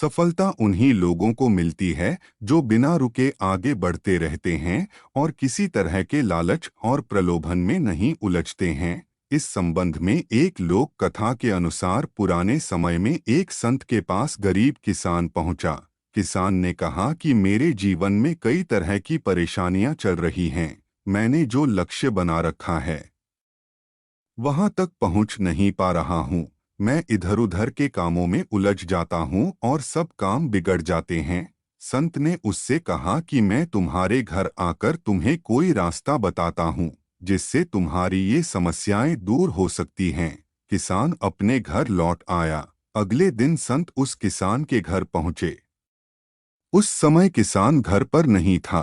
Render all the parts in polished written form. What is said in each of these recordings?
सफलता उन्हीं लोगों को मिलती है जो बिना रुके आगे बढ़ते रहते हैं और किसी तरह के लालच और प्रलोभन में नहीं उलझते हैं। इस संबंध में एक लोक कथा के अनुसार पुराने समय में एक संत के पास गरीब किसान पहुंचा। किसान ने कहा कि मेरे जीवन में कई तरह की परेशानियां चल रही हैं। मैंने जो लक्ष्य बना रखा है वहां तक पहुंच नहीं पा रहा हूं। मैं इधर उधर के कामों में उलझ जाता हूं और सब काम बिगड़ जाते हैं। संत ने उससे कहा कि मैं तुम्हारे घर आकर तुम्हें कोई रास्ता बताता हूं जिससे तुम्हारी ये समस्याएं दूर हो सकती हैं। किसान अपने घर लौट आया। अगले दिन संत उस किसान के घर पहुंचे। उस समय किसान घर पर नहीं था।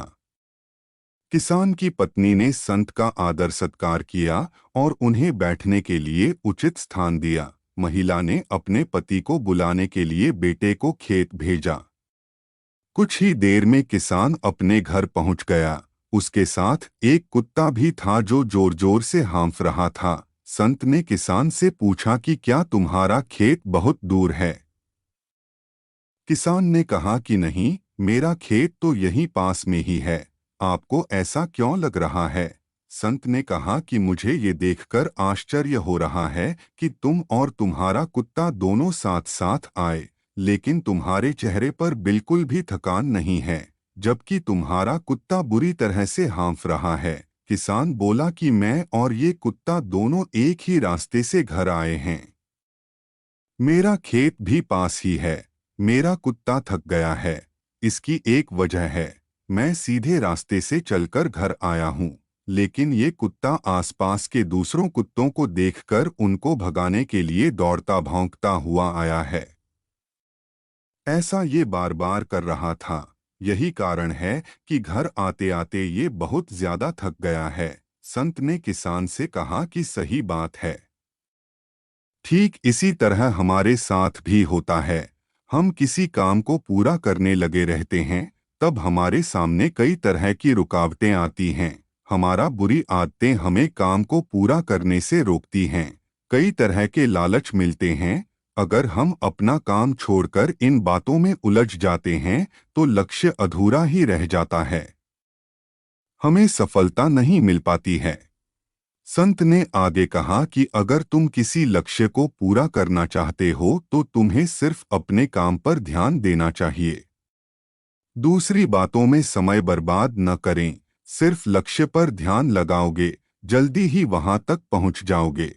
किसान की पत्नी ने संत का आदर सत्कार किया और उन्हें बैठने के लिए उचित स्थान दिया। महिला ने अपने पति को बुलाने के लिए बेटे को खेत भेजा। कुछ ही देर में किसान अपने घर पहुंच गया। उसके साथ एक कुत्ता भी था जो जोर जोर से हाँफ रहा था। संत ने किसान से पूछा कि क्या तुम्हारा खेत बहुत दूर है? किसान ने कहा कि नहीं, मेरा खेत तो यहीं पास में ही है। आपको ऐसा क्यों लग रहा है? संत ने कहा कि मुझे ये देखकर आश्चर्य हो रहा है कि तुम और तुम्हारा कुत्ता दोनों साथ साथ आए, लेकिन तुम्हारे चेहरे पर बिल्कुल भी थकान नहीं है, जबकि तुम्हारा कुत्ता बुरी तरह से हाँफ रहा है। किसान बोला कि मैं और ये कुत्ता दोनों एक ही रास्ते से घर आए हैं। मेरा खेत भी पास ही है। मेरा कुत्ता थक गया है। इसकी एक वजह है, मैं सीधे रास्ते से चलकर घर आया हूँ, लेकिन ये कुत्ता आसपास के दूसरों कुत्तों को देखकर उनको भगाने के लिए दौड़ता भौंकता हुआ आया है। ऐसा ये बार बार कर रहा था। यही कारण है कि घर आते आते ये बहुत ज्यादा थक गया है। संत ने किसान से कहा कि सही बात है। ठीक इसी तरह हमारे साथ भी होता है। हम किसी काम को पूरा करने लगे रहते हैं, तब हमारे सामने कई तरह की रुकावटें आती हैं। हमारा बुरी आदतें हमें काम को पूरा करने से रोकती हैं। कई तरह के लालच मिलते हैं। अगर हम अपना काम छोड़कर इन बातों में उलझ जाते हैं तो लक्ष्य अधूरा ही रह जाता है। हमें सफलता नहीं मिल पाती है। संत ने आगे कहा कि अगर तुम किसी लक्ष्य को पूरा करना चाहते हो तो तुम्हें सिर्फ अपने काम पर ध्यान देना चाहिए। दूसरी बातों में समय बर्बाद न करें। सिर्फ लक्ष्य पर ध्यान लगाओगे, जल्दी ही वहां तक पहुंच जाओगे।